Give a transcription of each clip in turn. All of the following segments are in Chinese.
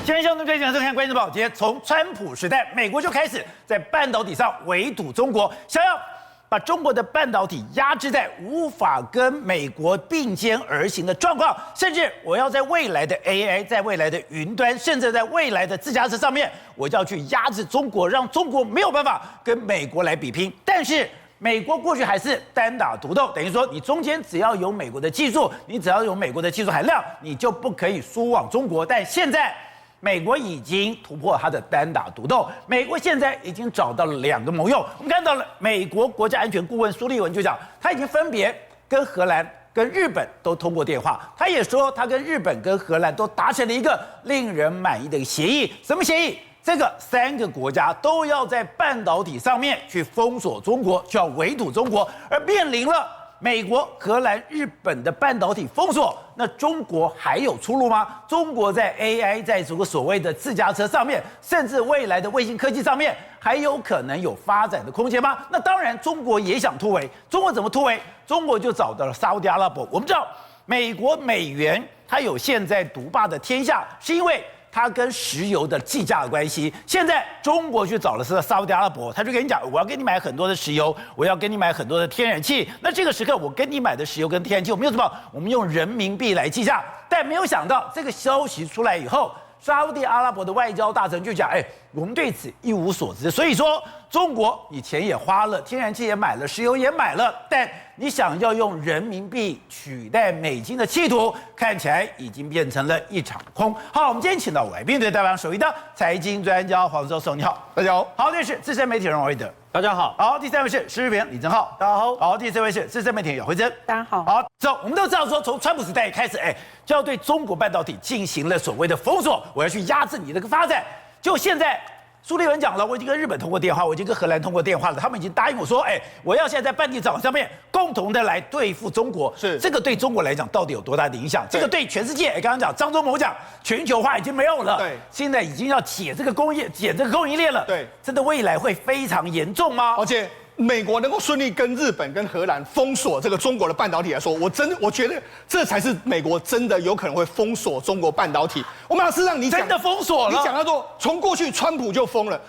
现在相对最近收看《关键报》，今天从川普时代，美国就开始在半导体上围堵中国，想要把中国的半导体压制在无法跟美国并肩而行的状况，甚至我要在未来的 AI， 在未来的云端，甚至在未来的自驾车上面，我就要去压制中国，让中国没有办法跟美国来比拼。但是美国过去还是单打独斗，等于说你中间只要有美国的技术，你只要有美国的技术含量，你就不可以输往中国。但现在美国已经突破它的单打独斗，美国现在已经找到了2个盟友。我们看到了美国国家安全顾问苏利文就讲，他已经分别跟荷兰、跟日本都通过电话，他也说他跟日本、跟荷兰都达成了一个令人满意的协议。什么协议？这个3个国家都要在半导体上面去封锁中国，就要围堵中国，而面临了美国、荷兰、日本的半导体封锁，那中国还有出路吗？中国在 AI， 在这个所谓的自驾车上面，甚至未来的卫星科技上面，还有可能有发展的空间吗？那当然，中国也想突围。中国怎么突围？中国就找到了沙烏地阿拉伯。我们知道，美国美元它有现在独霸的天下，是因为它跟石油的计价的关系。现在中国去找的是沙烏地阿拉伯，他就跟你讲，我要跟你买很多的石油，我要跟你买很多的天然气。那这个时刻，我跟你买的石油跟天然气，我们用什么？我们用人民币来计价。但没有想到，这个消息出来以后，沙烏地阿拉伯的外交大臣就讲，我们对此一无所知。所以说，中国你钱也花了，天然气也买了，石油也买了，但你想要用人民币取代美金的企图，看起来已经变成了一场空。好，我们今天请到来宾，对台湾首位的财经专家黄教授，你好，大家好。好，这是资深媒体人王瑞德，大家好。好，第3位是时事评李正浩，大家好。好，第4位是资深媒体人姚慧珍，大家好。好，走，我们都知道说，从川普时代开始，就要对中国半导体进行了所谓的封锁，我要去压制你这个发展。就现在。苏利文讲了，我已经跟日本通过电话，我已经跟荷兰通过电话了，他们已经答应我说，我要现在在半地场上面共同的来对付中国。是这个对中国来讲到底有多大的影响？这个对全世界，刚刚讲张忠谋讲，全球化已经没有了，对，现在已经要解这个供应链了，对，真的未来会非常严重吗？而且美国能够顺利跟日本、跟荷兰封锁这个中国的半导体来说，我觉得这才是美国真的有可能会封锁中国半导体。我们事实上你真的封锁了，你讲到说从过去川普就封了，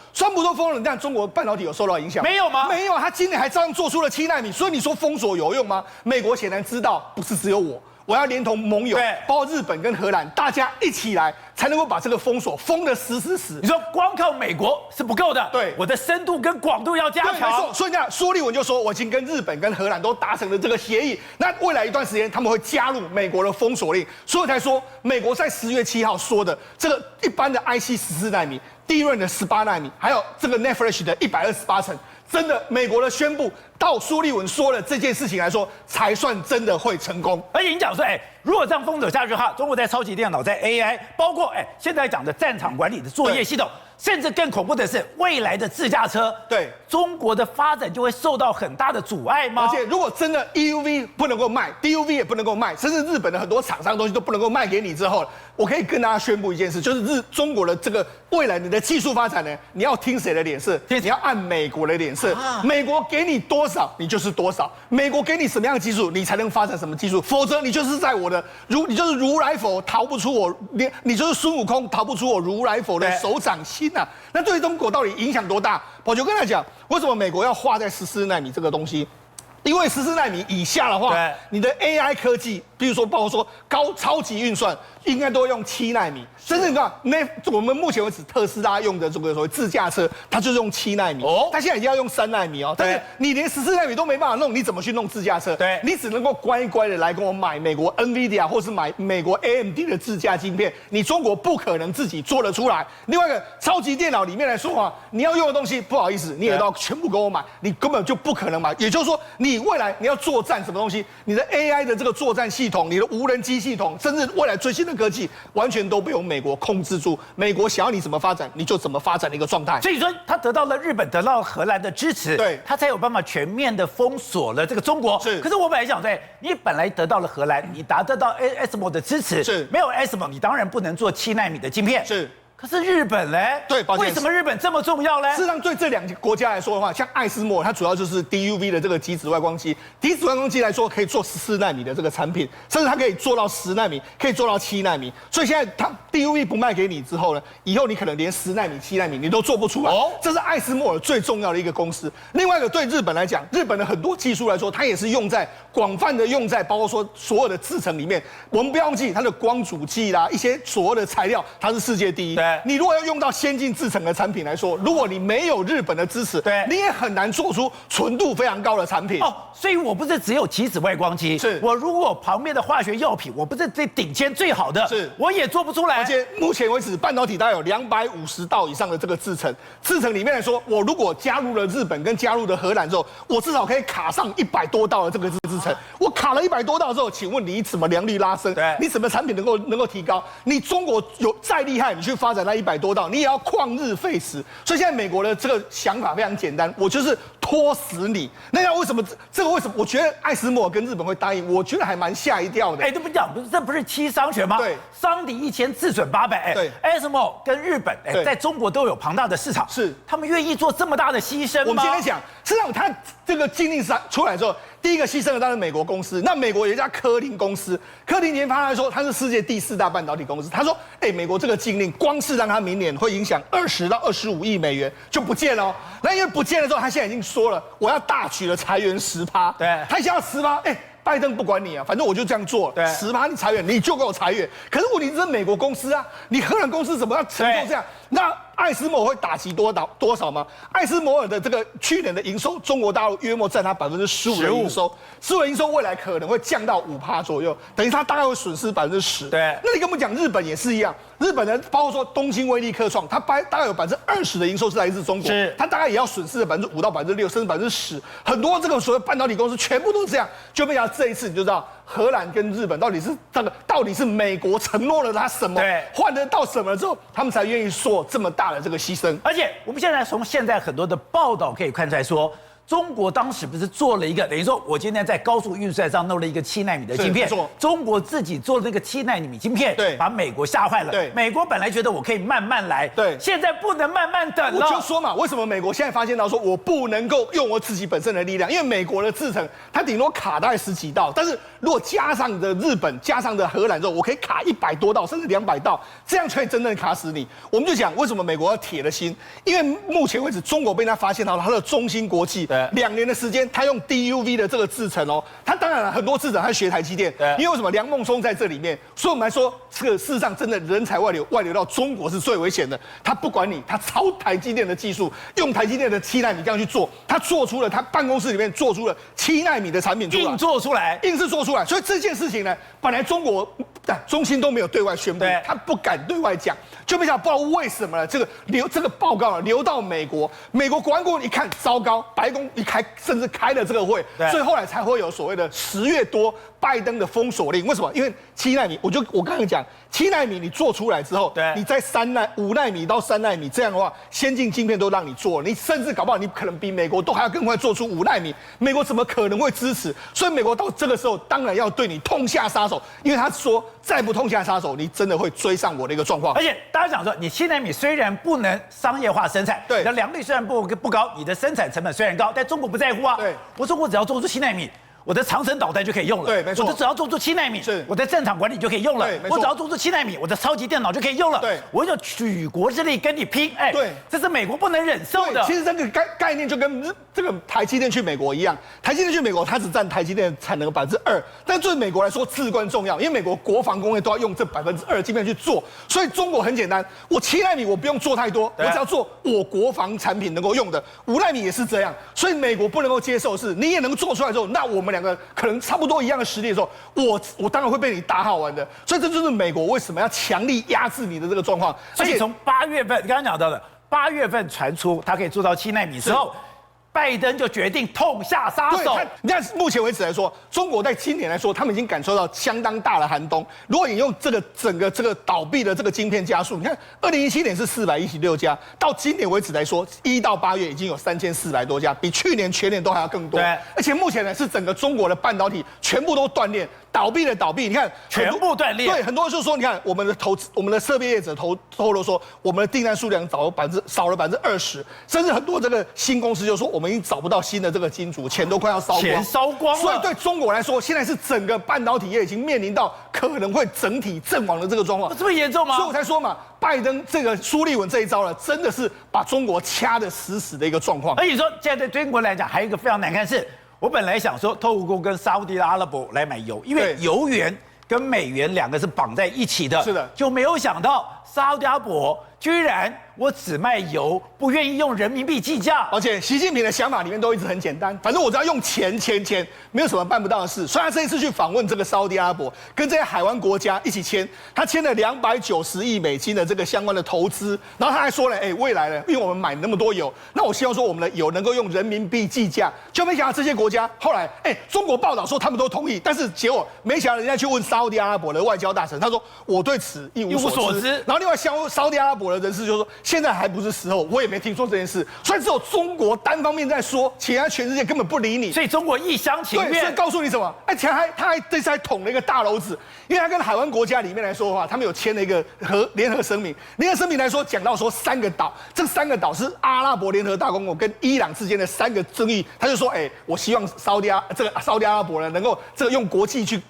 但中国半导体有受到影响没有吗？没有，他今年还照样做出了7奈米，所以你说封锁有用吗？美国显然知道不是只有我要连同盟友，包括日本跟荷兰，大家一起来，才能够把这个封锁封得死。你说光靠美国是不够的，对，我的深度跟广度要加强。没错，所以苏利文就说，我已经跟日本跟荷兰都达成了这个协议，那未来一段时间他们会加入美国的封锁令，所以才说美国在10月7号说的这个一般的 IC 14奈米、低润的18奈米，还有这个 NAND Flash 的128层。真的，美国的宣布到苏利文说了这件事情来说，才算真的会成功。而且你讲说，如果这样封锁下去的话，中国在超级电脑、在 AI， 包括现在讲的战场管理的作业系统，甚至更恐怖的是未来的自驾车，对中国的发展就会受到很大的阻碍吗？而且如果真的 EUV 不能够卖 ，DUV 也不能够卖，甚至日本的很多厂商东西都不能够卖给你之后，我可以跟大家宣布一件事，就是中国的这个未来你的技术发展呢，你要听谁的脸色？你要按美国的脸色。美国给你多少，你就是多少。美国给你什么样的技术，你才能发展什么技术，否则你就是在我的你就是如来佛逃不出我，你就是孙悟空逃不出我如来佛的手掌心啊！那对中国到底影响多大？我就跟他讲，为什么美国要画在14奈米这个东西？因为14奈米以下的话，你的 AI 科技，比如说包括说超级运算，应该都用7奈米。甚至你看，我们目前为止特斯拉用的这个所谓自驾车，它就是用7奈米。它现在已经要用3奈米哦。但是你连14奈米都没办法弄，你怎么去弄自驾车？对，你只能够乖乖的来跟我买美国 NVIDIA 或是买美国 AMD 的自驾晶片，你中国不可能自己做得出来。另外一个超级电脑里面来说啊，你要用的东西，不好意思，你也都要全部跟我买，你根本就不可能买。也就是说，你未来你要作战什么东西，你的 AI 的这个作战系统，你的无人机系统，甚至未来最新的科技，完全都被美国控制住。美国想要你怎么发展，你就怎么发展的一个状态。所以说，他得到了日本、得到了荷兰的支持，对，他才有办法全面的封锁了这个中国。是，可是我本来想说，你本来得到了荷兰，你得到 ASML 的支持，是，没有 ASML，你当然不能做7奈米的晶片。是。可是日本嘞？对，抱歉，为什么日本这么重要嘞？事实上，对这两个国家来说的话，像艾斯摩尔，它主要就是 DUV 的这个极紫外光机。极紫外光机来说，可以做14奈米的这个产品，甚至它可以做到10奈米，可以做到7奈米。所以现在它 DUV 不卖给你之后呢，以后你可能连10奈米、7奈米你都做不出来。哦，这是艾斯摩尔最重要的一个公司。另外一个对日本来讲，日本的很多技术来说，它也是广泛的用在包括说所有的制程里面。我们不要忘记它的光阻剂啦，一些所有的材料，它是世界第一。对，你如果要用到先进制程的产品来说，如果你没有日本的支持，对，你也很难做出纯度非常高的产品。哦，所以我不是只有极紫外光机，是我如果旁边的化学药品，我不是最顶尖最好的，是我也做不出来。而且目前为止，半导体大概有250道以上的这个制程里面来说，我如果加入了日本跟加入了荷兰之后，我至少可以卡上100多道的这个制程。我卡了100多道之后，请问你怎么良率拉升？对，你什么产品能够提高？你中国有再厉害，你去发展那100多道，你也要旷日费时。所以现在美国的这个想法非常简单，我就是拖死你。那要为什么为什么？我觉得艾斯摩尔跟日本会答应，我觉得还蛮吓一跳的。哎，这不讲，这不是七伤拳吗？对，伤敌1000，自损800。对，艾斯摩尔跟日本，在中国都有庞大的市场，是他们愿意做这么大的牺牲吗？我们今天讲，事实上他这个禁令出来之后，第一个牺牲的当然美国公司。那美国有一家科林公司，科林研发来说，它是世界第4大半导体公司。他说，美国这个禁令，光是让它明年会影响20到25亿美元就不见了哦。那因为不见了之后，他现在已经说了，我要大举的裁员10%。对，他想要10%，拜登不管你啊，反正我就这样做。对，10%你裁员，你就给我裁员。可是问题是美国公司啊，你荷兰公司怎么要承受这样？那艾斯摩尔会打击多少吗？艾斯摩尔的这个去年的营收，中国大陆约莫占它15%的营收，15%的营收未来可能会降到5%左右，等于它大概会损失10%。对，那你跟我们讲日本也是一样，日本人包括说东京威力科创，它大概有20%的营收是来自中国，它大概也要损失5%到6%，甚至10%。很多这个所谓半导体公司全部都是这样，就没想到这一次你就知道。荷兰跟日本到底是美国承诺了他什么，换得到什么之后，他们才愿意做这么大的这个牺牲。而且我们现在从现在很多的报道可以看出来说，中国当时不是做了一个，等于说我今天在高速运算上弄了一个7奈米的晶片，中国自己做的那个7奈米晶片，对，把美国吓坏了。对，美国本来觉得我可以慢慢来，对，现在不能慢慢等了。我就说嘛，为什么美国现在发现到说我不能够用我自己本身的力量，因为美国的制程它顶多卡大概10几道，但是如果加上的日本、加上的荷兰之后，我可以卡100多道，甚至200道，这样可以真正卡死你。我们就讲为什么美国要铁了心，因为目前为止中国被他发现到了，它的中芯国际2年的时间。他用 DUV 的这个制程哦，他当然了很多制程他学台积电，因为为什么梁孟松在这里面，所以我们来说，这个事实上真的人才外流到中国是最危险的。他不管你，他抄台积电的技术，用台积电的7奈米这样去做，他做出了他办公室里面做出了7奈米的产品出来，硬做出来，硬是做出来。所以这件事情呢，本来中国中芯都没有对外宣布，他不敢对外讲，就没想到不知道为什么这个报告流到美国，美国国安顾问一看糟糕，白宫一开甚至开了这个会，所以后来才会有所谓的10月多拜登的封锁令。为什么？因为7奈米，我刚才讲7奈米你做出来之后，你在5奈米到3奈米这样的话，先进晶片都让你做，你甚至搞不好你可能比美国都还要更快做出5奈米，美国怎么可能会支持？所以美国到这个时候当然要对你痛下杀手，因为他说再不痛下杀手，你真的会追上我的一个状况。而且大家讲说，你7奈米虽然不能商业化生产，对，你的良率虽然不高，你的生产成本虽然高，但中国不在乎啊。对，我中国只要做出7奈米。我的长程导弹就可以用了，对，没错。我只要做出7奈米，是，我的战场管理就可以用了，对，没错。我只要做出7奈米，我的超级电脑就可以用了，对。我有举国之力跟你拼，对，这是美国不能忍受的。其实这个概念就跟这个台积电去美国一样，台积电去美国，它只占台积电产能2%，但对美国来说至关重要，因为美国国防工业都要用这2%晶片去做，所以中国很简单，我7奈米我不用做太多，我只要做我国防产品能够用的，5奈米也是这样，所以美国不能够接受的是你也能做出来之后，那我们两个可能差不多一样的实力的时候，我当然会被你打好玩的，所以这就是美国为什么要强力压制你的这个状况。而且从8月份，刚刚讲到的8月份传出它可以做到7奈米之后，拜登就决定痛下杀手。你看，目前为止来说，中国在今年来说，他们已经感受到相当大的寒冬。如果你用这个整个这个倒闭的这个晶片加速，你看2017年是416家，到今年为止来说，1到8月已经有3400多家，比去年全年都还要更多。对，而且目前呢是整个中国的半导体全部都断裂，倒闭的倒闭，你看全部断裂。对，很多人就说，你看我们的设备业者透露说，我们的订单数量少了20%，甚至很多这个新公司就说，我们已经找不到新的这个金主，钱都快要烧光，钱烧光了。所以对中国来说，现在是整个半导体业已经面临到可能会整体阵亡的这个状况，这么严重吗？所以我才说嘛，拜登这个苏利文这一招呢，真的是把中国掐得死死的一个状况。而且说，现在对中国来讲，还有一个非常难看是，我本来想说透过跟沙烏地阿拉伯来买油，因为油元跟美元两个是绑在一起的，是的，就没有想到沙烏地阿拉伯居然我只卖油，不愿意用人民币计价。而且习近平的想法里面都一直很简单，反正我只要用钱，没有什么办不到的事。所以他这一次去访问这个沙烏地阿拉伯，跟这些海湾国家一起签，他签了290亿美金的这个相关的投资，然后他还说了，未来呢，因为我们买那么多油，那我希望说我们的油能够用人民币计价。就没想到这些国家后来，中国报道说他们都同意，但是结果没想到人家去问沙烏地阿拉伯的外交大臣，他说我对此一无所知。然后另外沙烏地阿拉伯的人士就说，现在还不是时候，我也没听说这件事，所以只有中国单方面在说，其他全世界根本不理你。所以中国一厢情愿。对，所以告诉你什么？他这次还捅了一个大篓子，因为他跟海湾国家里面来说的话，他们有签了一个联合声明。联合声明来说，讲到说3个岛，这3个岛是阿拉伯联合大公国跟伊朗之间的3个争议。他就说，我希望沙烏地阿拉伯呢，能够用国际去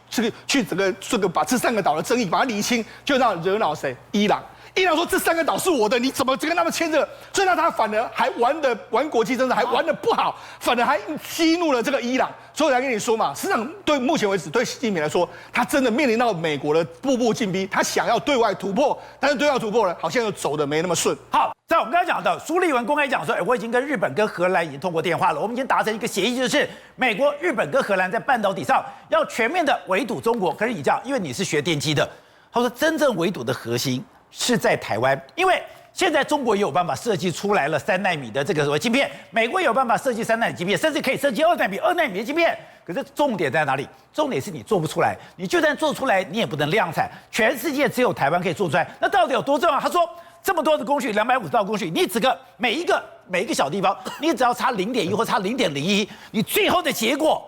把这3个岛的争议把它厘清，就让惹恼谁？伊朗。伊朗说这3个岛是我的，你怎么跟他们签这个？所以让他反而还玩国际政治，还玩得不好，反而还激怒了这个伊朗。所以我才跟你说嘛，事实上对目前为止，对习近平来说，他真的面临到美国的步步进逼，他想要对外突破，但是对外突破呢，好像又走得没那么顺。好，在我们刚才讲到，苏利文公开讲说，我已经跟日本跟荷兰已经通过电话了，我们已经达成一个协议，就是美国、日本跟荷兰在半导体上要全面的围堵中国。可是你这样，因为你是学电机的，他说真正围堵的核心是在台湾，因为现在中国也有办法设计出来了3奈米的这个所谓晶片，美国也有办法设计3奈米晶片，甚至可以设计2奈米的晶片。可是重点在哪里？重点是你做不出来，你就算做出来，你也不能量产，全世界只有台湾可以做出来。那到底有多重要？他说这么多的工序，250道工序，你每一个小地方，你只要差0.1或差0.01，你最后的结果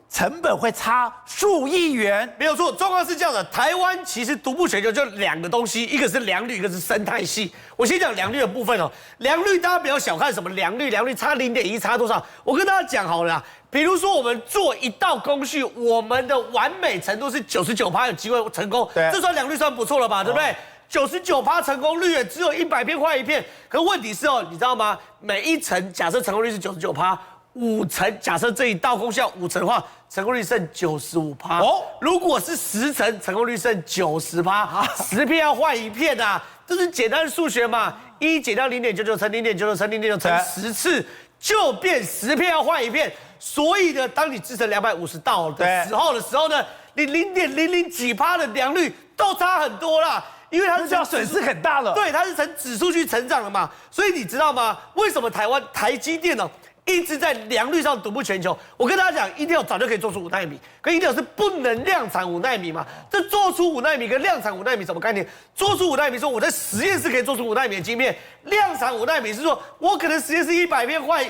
成本会差数亿元，没有错。状况是这样的，台湾其实独步全球就2个东西，一个是良率，一个是生态系。我先讲良率的部分哦。良率大家不要小看什么良率差0.1差多少。我跟大家讲好了啦，比如说我们做一道工序，我们的完美程度是99%有机会成功，这算良率算不错了吧，对不对？99%成功率只有100片坏1片。可是问题是哦，你知道吗？每一层假设成功率是99%，5层假设这一道工序要5层的话，成功率剩95%。哦，如果是10层，成功率剩90%，10片要坏1片啊，这是简单的数学嘛？1减掉0.99乘0.99乘0.9乘10次，就变10片要坏1片。所以呢，当你制成250道的时候呢，你0.00几%的良率都差很多啦。因为它是叫损失很大了，对，它是呈指数去成长的嘛，所以你知道吗？为什么台积电呢一直在良率上独步全球？我跟大家讲，Intel 早就可以做出5奈米，可 Intel 是不能量产5奈米嘛。这做出5奈米跟量产5奈米什么概念？做出5奈米说我在实验室可以做出5奈米的晶片，量产5奈米是说我可能实验室100片坏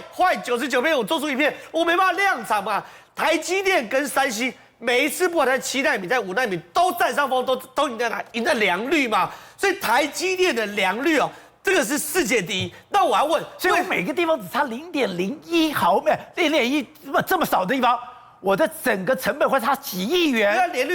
99片，我做出1片，我没办法量产嘛。台积电跟三星。每一次不管在7奈米、在5奈米都占上风，都赢在哪？赢在良率嘛。所以台积电的良率哦，这个是世界第一。那我还问，所以我每个地方只差0.01毫秒，0.1这么少的地方，我的整个成本会差几亿元。那良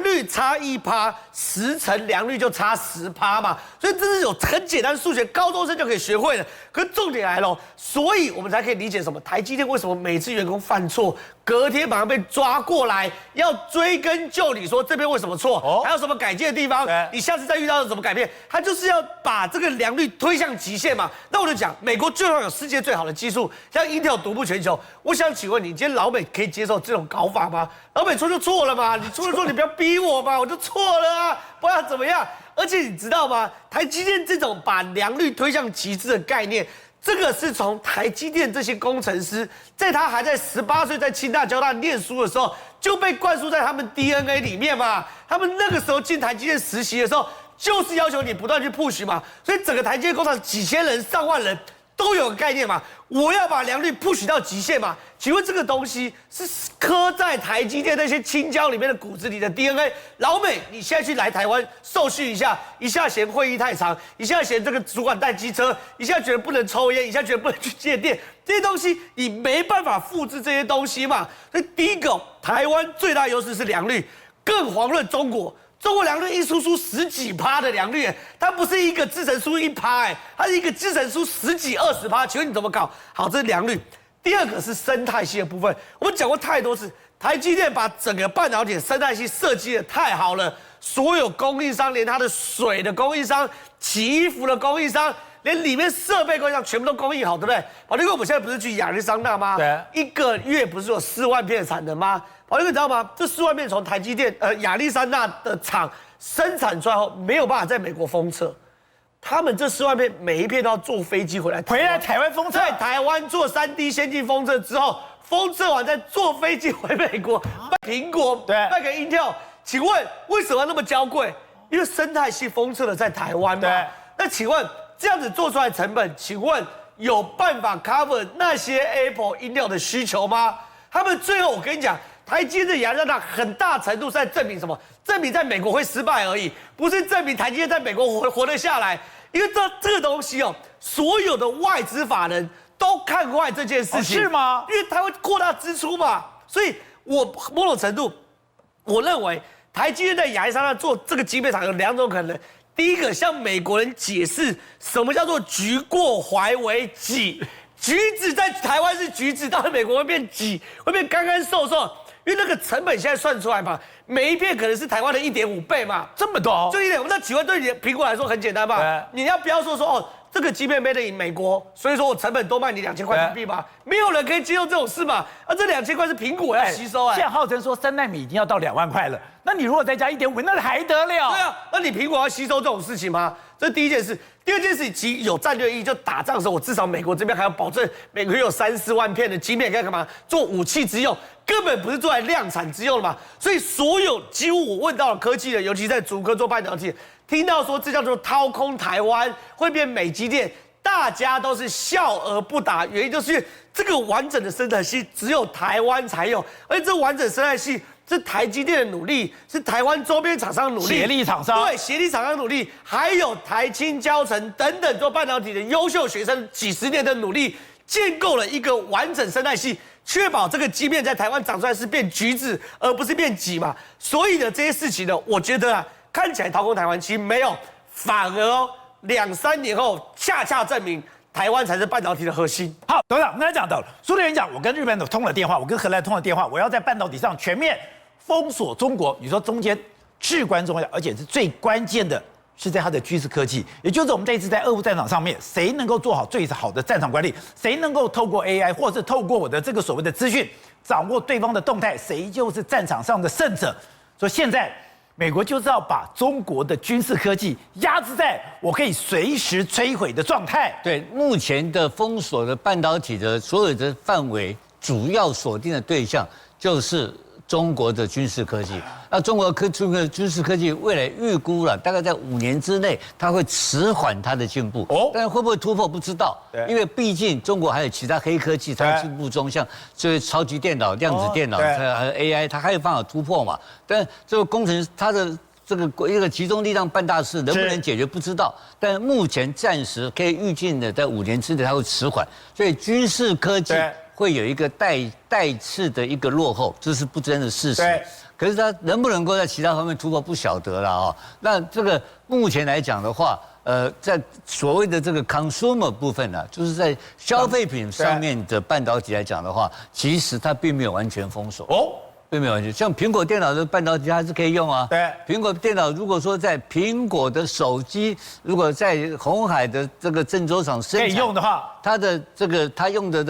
率差1%，10层良率就差10%嘛。所以这是有很简单的数学，高中生就可以学会的。可是重点来了，所以我们才可以理解什么台积电为什么每次员工犯错，隔天马上被抓过来，要追根究底，说这边为什么错，还有什么改进的地方，你下次再遇到怎么改变，他就是要把这个良率推向极限嘛。那我就讲，美国就算有世界最好的技术，像 Intel 独步全球，我想请问你，今天老美可以接受这种搞法吗？老美错就错了嘛，你错就错，你不要逼我嘛，我就错了啊，不然怎么样？而且你知道吗？台积电这种把良率推向极致的概念，这个是从台积电这些工程师，在他还在18岁在清大、交大念书的时候，就被灌输在他们 DNA 里面嘛。他们那个时候进台积电实习的时候，就是要求你不断去 push 嘛。所以整个台积电工厂几千人、上万人都有个概念嘛，我要把良率 push 到极限嘛。请问这个东西是刻在台积电那些青椒里面的骨子里的 DNA？老美，你现在去来台湾受训一下，一下嫌会议太长，一下嫌这个主管带机车，一下觉得不能抽烟，一下觉得不能去借电，这些东西你没办法复制这些东西嘛。所以第一个，台湾最大优势是良率，更遑论中国。中国良率一输10几%的良率，它不是一个制程输1%，它是一个制程输10几20%。请问你怎么搞？好，这是良率。第二个是生态系的部分，我们讲过太多次，台积电把整个半导体的生态系设计的太好了，所有供应商，连它的水的供应商、洗衣服的供应商，连里面设备供应商全部都供应好，对不对？宝力哥，我们现在不是去亚利桑那吗？对，一个月不是有4万片的产能吗？宝力哥，你知道吗？这4万片从台积电亚利桑那的厂生产出来后，没有办法在美国封测。他们这4万片每一片都要坐飞机回来台湾封测，在台湾做3D 先进封测之后，封测完再坐飞机回美国卖苹果，对，卖给 Intel。请问为什么那么娇贵？因为生态系封测的在台湾嘛。对。那请问这样子做出来成本，请问有办法 cover 那些 Apple、Intel 的需求吗？他们最后我跟你讲，台积电的亚利桑那很大程度是在证明什么？证明在美国会失败而已，不是证明台积电在美国活得下来。因为这个东西哦，所有的外资法人都看坏这件事情，是吗？因为它会扩大支出嘛，所以我某种程度，我认为台积电在亚利桑那做这个晶片厂有2种可能。第一个，向美国人解释什么叫做橘过怀为己，橘子在台湾是橘子，到美国会变己，会变干干瘦瘦。因为那个成本现在算出来嘛，每一片可能是台湾的1.5倍嘛，这么多，就1.5。那请问对你的苹果来说很简单吧？你要不要说哦，这个晶片 made in 美国，所以说我成本多卖你2000块台币嘛？没有人可以接受这种事嘛？这2000块是苹果要吸收现在号称说3奈米已经要到2万块了，那你如果再加1.5，那还得了？对啊，那你苹果要吸收这种事情吗？这是第一件事。第二件事其有战略意义，就打仗的时候，我至少美国这边还要保证美国有3、4万片的晶片，该干嘛？做武器之用，根本不是做来量产之用的嘛。所以所有几乎我问到的科技人，尤其在竹科做半导体，听到说这叫做掏空台湾，会变美积电，大家都是笑而不答。原因就是因为这个完整的生态系只有台湾才有，而且这完整生态系是台积电的努力，是台湾周边厂商的努力，协力厂商，对，协力厂商的努力，还有台清交成等等做半导体的优秀学生几10年的努力，建构了一个完整生态系，确保这个晶片在台湾长出来是变橘子，而不是变己嘛。所以呢，这些事情呢，我觉得看起来掏空台湾，其实没有，反而2、3年后恰恰证明台湾才是半导体的核心。好，董事长刚才讲到了，苏联讲，我跟日本通了电话，我跟荷兰通了电话，我要在半导体上全面封锁中国。你说中间至关重要，而且是最关键的，是在它的军事科技，也就是我们这一次在俄乌战场上面，谁能够做好最好的战场管理，谁能够透过 AI 或是透过我的这个所谓的资讯，掌握对方的动态，谁就是战场上的胜者。所以现在美国就是要把中国的军事科技压制在我可以随时摧毁的状态。对，目前的封锁的半导体的所有的范围，主要锁定的对象就是中国的军事科技。那中国军事科技未来预估了，大概在5年之内，它会迟缓它的进步。但是会不会突破不知道，因为毕竟中国还有其他黑科技在进步中，像这个超级电脑、量子电脑，还有 AI， 它还有办法突破嘛？但这个工程它的这个一个集中力量办大事，能不能解决不知道。但目前暂时可以预见的，在5年之内它会迟缓，所以军事科技会有一个带次的一个落后，这是不争的事实。可是它能不能够在其他方面突破，不晓得了啊。那这个目前来讲的话，在所谓的这个 consumer 部分呢，就是在消费品上面的半导体来讲的话，其实它并没有完全封锁。并没有完全，像苹果电脑的半导体还是可以用啊。对，苹果电脑如果说在苹果的手机，如果在鸿海的这个郑州厂生产可以用的话，它的这个它用的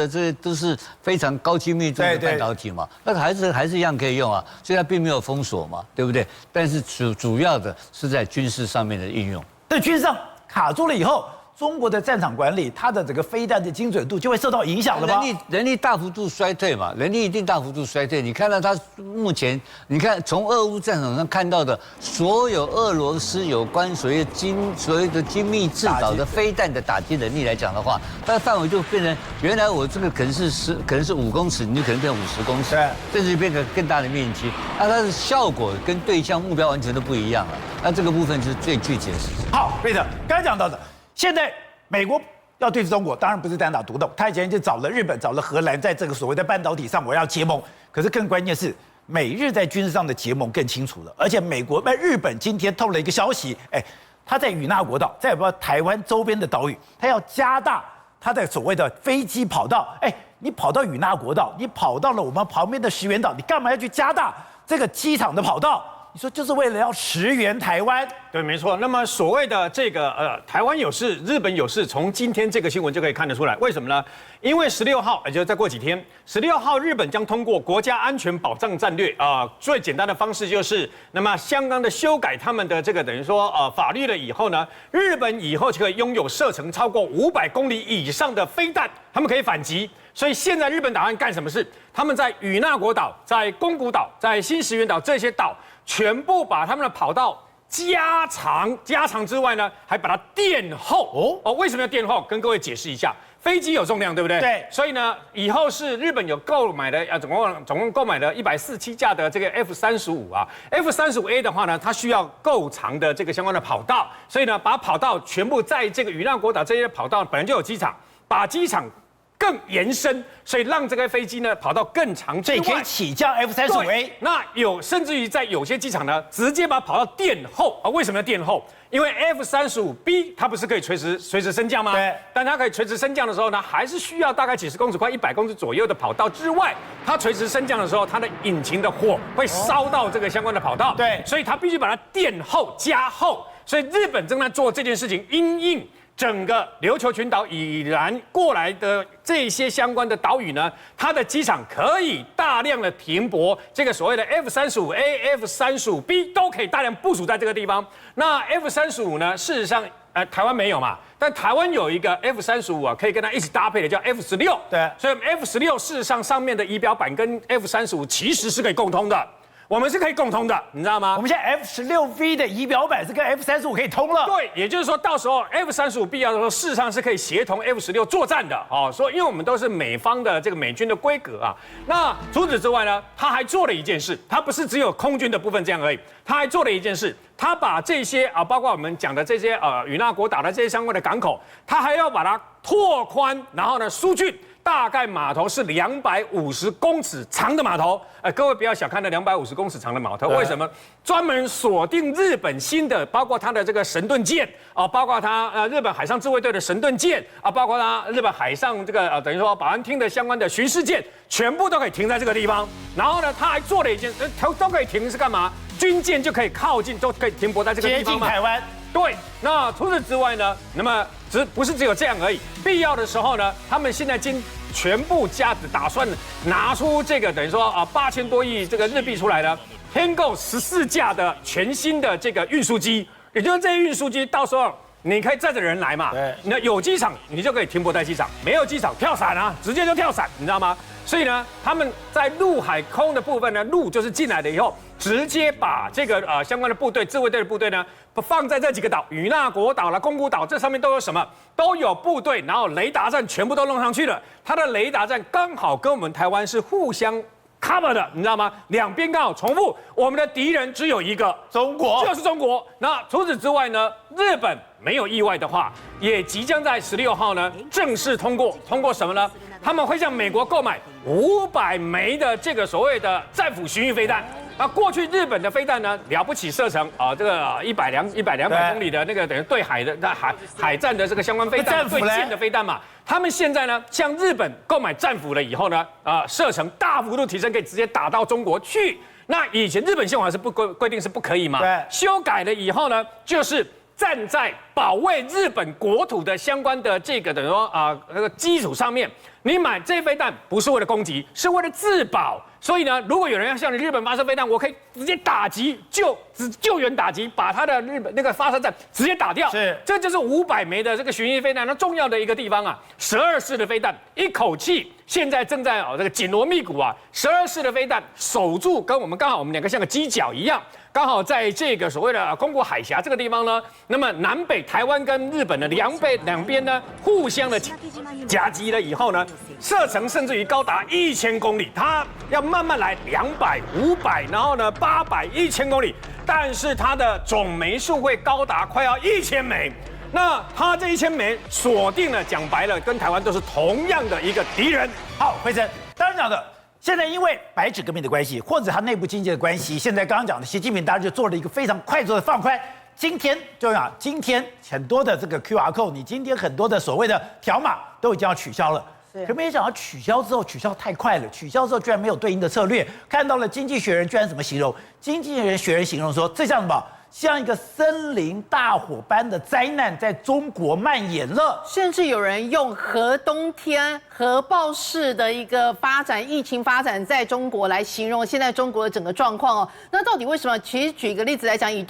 这些都是非常高精密度的半导体嘛，那还是一样可以用啊，所以它并没有封锁嘛，对不对？但是主要的是在军事上面的应用。在军事上卡住了以后，中国的战场管理，它的整个飞弹的精准度就会受到影响了吗？人力大幅度衰退嘛，人力一定大幅度衰退。你看到它目前，你看从俄乌战场上看到的所有俄罗斯有关所谓的精密制导的飞弹的打击能力来讲的话，它的范围就变成原来我这个可能是5公尺，你就可能变50公尺，甚至变成更大的面积。那它的效果跟对象目标完全都不一样了。那这个部分是最具体的事情。好，瑞德，刚才讲到的。现在美国要对付中国，当然不是单打独斗，他以前就找了日本、找了荷兰，在这个所谓的半导体上我要结盟。可是更关键是，美日在军事上的结盟更清楚了。而且日本今天透了一个消息，他在与那国岛，在台湾周边的岛屿，他要加大他的所谓的飞机跑道。你跑到与那国岛，你跑到了我们旁边的石垣岛，你干嘛要去加大这个机场的跑道？你说就是为了要驰援台湾？对，没错。那么所谓的这个台湾有事，日本有事，从今天这个新闻就可以看得出来。为什么呢？因为16号，也就是再过几天，16号日本将通过国家安全保障战略最简单的方式就是，那么相当的修改他们的这个等于说法律了以后呢，日本以后就可以拥有射程超过500公里以上的飞弹，他们可以反击。所以现在日本打算干什么事？他们在与那国岛、在宫古岛、在新石垣岛这些岛，全部把他们的跑道加长之外呢，还把它垫厚。为什么要垫厚？跟各位解释一下。飞机有重量，对不对？对。所以呢，以后是日本有购买的总共购买了147架的这个 F-35啊 ，F-35A 的话呢，它需要够长的这个相关的跑道，所以呢，把跑道全部在这个与那国岛这些跑道本来就有机场，把机场更延伸，所以让这个飞机呢跑到更长之外，所以可以起降 F-35A。那甚至于在有些机场呢，直接把跑道垫厚啊。为什么要垫厚？因为 F-35B 它不是可以随时升降吗？对。但它可以垂直升降的时候呢，还是需要大概几十公尺、快100公尺左右的跑道之外，它垂直升降的时候，它的引擎的火会烧到这个相关的跑道。对。所以它必须把它垫厚、加厚。所以日本正在做这件事情，因应整个琉球群岛以南过来的这些相关的岛屿呢，它的机场可以大量的停泊这个所谓的 F-35A、F-35B 都可以大量部署在这个地方。那 F-35呢，事实上台湾没有嘛，但台湾有一个 F-35啊，可以跟它一起搭配的叫 F-16。对，所以 F-16事实上上面的仪表板跟 F-35其实是可以共通的。我们是可以共通的，你知道吗？我们现在 F-16V 的仪表板是跟 F-35可以通了。对，也就是说到时候 F-35必要的时候，事实上是可以协同 F-16作战的所以因为我们都是美方的这个美军的规格啊。那除此之外呢，他还做了一件事，他不是只有空军的部分这样而已，他还做了一件事，他把这些包括我们讲的这些与那国岛的这些相关的港口，他还要把它拓宽，然后呢疏浚。大概码头是250公尺长的码头，各位不要小看那250公尺长的码头，为什么？专门锁定日本新的，包括它的这个神盾舰包括它日本海上自卫队的神盾舰包括它日本海上这个等于说保安厅的相关的巡视舰，全部都可以停在这个地方。然后呢，他还做了一件，都可以停是干嘛？军舰就可以靠近，都可以停泊在这个地方嘛。接近台湾。对，那除此之外呢，那么不是只有这样而已，必要的时候呢，他们现在全部打算拿出这个等于说8000多亿这个日币出来呢，添购14架的全新的这个运输机，也就是这些运输机到时候你可以载着人来嘛，那有机场你就可以停泊在机场，没有机场跳伞啊，直接就跳伞，你知道吗？所以呢，他们在陆海空的部分呢，陆就是进来了以后，直接把这个相关的部队，自卫队的部队呢，放在这几个岛，与那国岛啦、宫古岛，这上面都有什么？都有部队，然后雷达站全部都弄上去了。它的雷达站刚好跟我们台湾是互相 cover 的，你知道吗？两边刚好重复。我们的敌人只有一个，中国，就是中国。那除此之外呢，日本没有意外的话，也即将在16号呢正式通过什么呢？他们会向美国购买500枚的这个所谓的战斧巡弋飞弹。那过去日本的飞弹呢，了不起射程这个100-200公里的那个等于对海的海战的这个相关飞弹，对舰的飞弹嘛。他们现在呢，向日本购买战斧了以后呢，射程大幅度提升，可以直接打到中国去。那以前日本宪法是规定是不可以嘛？对，修改了以后呢，就是站在保卫日本国土的相关的这个等于说那个基础上面，你买这些飞弹不是为了攻击，是为了自保。所以呢，如果有人要向日本发射飞弹，我可以直接打击救援打击，把他的日本那个发射站直接打掉。是，这就是500枚的这个巡弋飞弹，那重要的一个地方啊，12式的飞弹，一口气现在正在这个紧锣密鼓啊，12式的飞弹守住，跟我们刚好我们两个像个犄角一样。刚好在这个所谓的宫古海峡这个地方呢，那么南北台湾跟日本的两边呢，互相的夹击了以后呢，射程甚至于高达1000公里，它要慢慢来，200、500，然后呢800、1000公里，但是它的总枚数会高达快要1000枚。那它这1000枚锁定了，讲白了，跟台湾都是同样的一个敌人。好，辉生，当然讲的。现在因为白纸革命的关系，或者他内部经济的关系，现在刚刚讲的习近平当然就做了一个非常快速的放宽。今天就讲，今天很多的这个 QR code， 你今天很多的所谓的条码都已经要取消了。可没想到取消之后，取消太快了，取消之后居然没有对应的策略。看到了《经济学人》居然怎么形容？《经济学人》形容说，这像什么？像一个森林大火般的灾难在中国蔓延了，甚至有人用核冬天、核爆式的一个发展、疫情发展在中国来形容现在中国的整个状况哦。那到底为什么？其实举一个例子来讲，以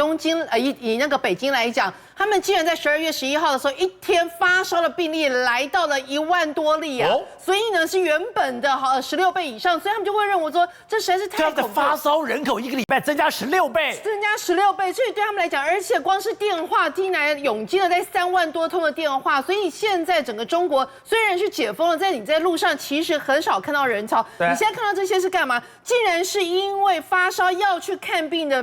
那个北京来讲，他们竟然在12月11号的时候，一天发烧的病例来到了1万多例啊！所以呢，是原本的16倍以上，所以他们就会认为说，这实在是太恐怖了。这样的发烧人口1个礼拜增加16倍，增加16倍，所以对他们来讲，而且光是电话进来涌进了在3万多通的电话，所以现在整个中国虽然是解封了，你在路上其实很少看到人潮。你现在看到这些是干嘛？竟然是因为发烧要去看病的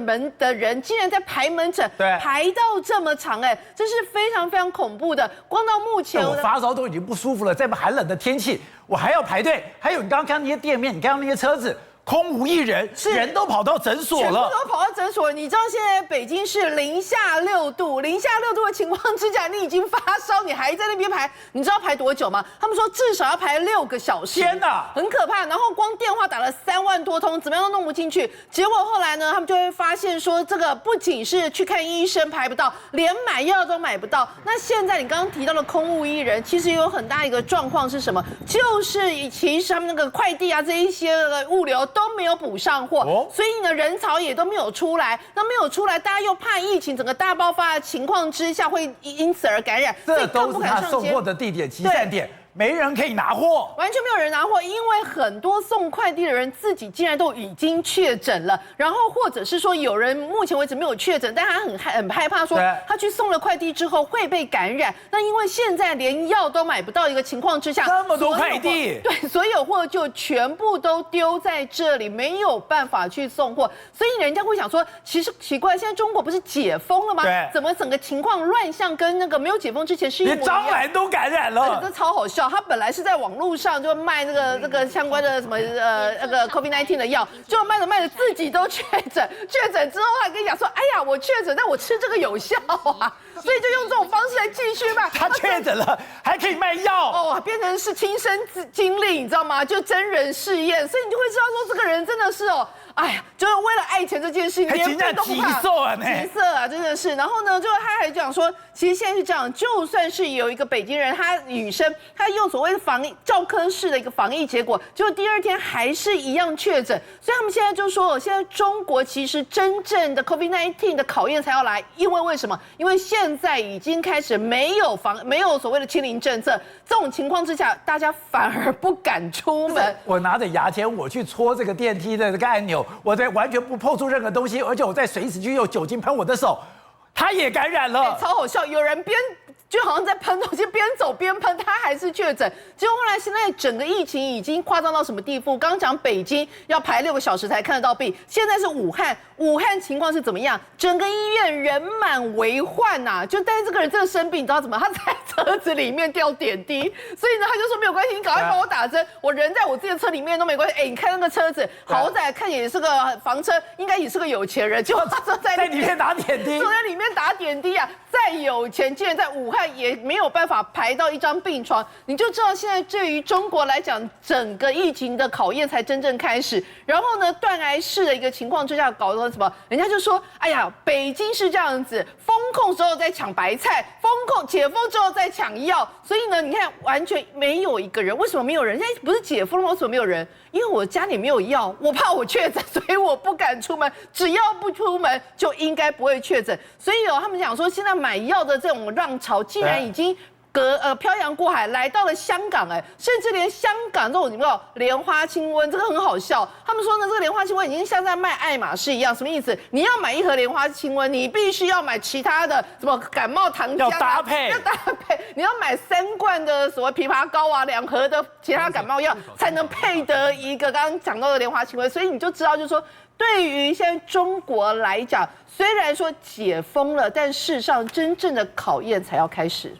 人，竟然在排门诊，排到这么长，这是非常非常恐怖的。光到目前，我发烧都已经不舒服了，在寒冷的天气，我还要排队。还有你刚刚看那些店面，你看到那些车子。空无一人，人都跑到诊所了，全部都跑到诊所。你知道现在北京是零下6度的情况之下，你已经发烧，你还在那边排，你知道排多久吗？他们说至少要排6个小时。天哪，很可怕。然后光电话打了3万多通，怎么样都弄不进去。结果后来呢，他们就会发现说，这个不仅是去看医生排不到，连买药都买不到。那现在你刚刚提到的空无一人，其实有很大一个状况是什么？就是其实他们那个快递啊，这一些物流都没有补上货，所以呢人潮也都没有出来。那没有出来，大家又怕疫情整个大爆发的情况之下会因此而感染，这都是他送货的地点集散点。没人可以拿货，完全没有人拿货，因为很多送快递的人自己竟然都已经确诊了，然后或者是说有人目前为止没有确诊，但他很害怕说他去送了快递之后会被感染。那因为现在连药都买不到一个情况之下，这么多快递，对，所有货就全部都丢在这里，没有办法去送货，所以人家会想说，其实奇怪，现在中国不是解封了吗？对，怎么整个情况乱象跟那个没有解封之前是一模一样？连张兰都感染了，这超好笑。他本来是在网络上就卖那个相关的什么那个 COVID-19 的药，就卖着自己都确诊之后还跟你讲说，哎呀我确诊，但我吃这个有效啊，所以就用这种方式来继续卖。他确诊了还可以卖药哦，变成是亲身经历，你知道吗？就真人试验，所以你就会知道说这个人真的是哦。哎呀，就是为了爱钱这件事情，连命都不怕，急色啊，真的是。然后呢，就他还讲说，其实现在是这样，就算是有一个北京人，女生，她用所谓的教科式的一个防疫结果，结果第2天还是一样确诊。所以他们现在就说，现在中国其实真正的 COVID-19 的考验才要来，因为什么？因为现在已经开始没有所谓的清零政策，这种情况之下，大家反而不敢出门。我拿着牙签，我去戳这个电梯的这个按钮。我在完全不碰触任何东西，而且我在随时去用酒精喷我的手，他也感染了，超好笑。有人就好像在喷东西，边走边喷，他还是确诊。结果后来现在整个疫情已经夸张到什么地步？刚刚讲北京要排6个小时才看得到病，现在是武汉情况是怎么样？整个医院人满为患呐！但是这个人真的生病，你知道怎么？他在车子里面吊点滴，所以呢他就说没有关系，你赶快帮我打针，我人在我自己的车里面都没关系。你看那个车子，豪宅看也是个房车，应该也是个有钱人，就在里面打点滴，坐在里面打点滴啊！再有钱，竟然在武汉也没有办法排到一张病床，你就知道现在对于中国来讲，整个疫情的考验才真正开始。然后呢，断崖式的一个情况之下，搞得什么？人家就说，哎呀，北京是这样子，封控时候在抢白菜，解封之后再抢药，所以呢，你看完全没有一个人，为什么没有人？现在不是解封了吗？为什么没有人？因为我家里没有药，我怕我确诊，所以我不敢出门。只要不出门，就应该不会确诊。所以他们讲说，现在买药的这种浪潮，竟然已经漂洋过海来到了香港，甚至连香港这种莲花清瘟，这个很好笑。他们说呢，这个莲花清瘟已经像在卖爱马仕一样，什么意思？你要买一盒莲花清瘟，你必须要买其他的什么感冒糖浆要搭配，你要买3罐的什么枇杷膏啊，2盒的其他感冒药，才能配得一个刚刚讲到的莲花清瘟。所以你就知道，就是说，对于现在中国来讲，虽然说解封了，但事实上真正的考验才要开始。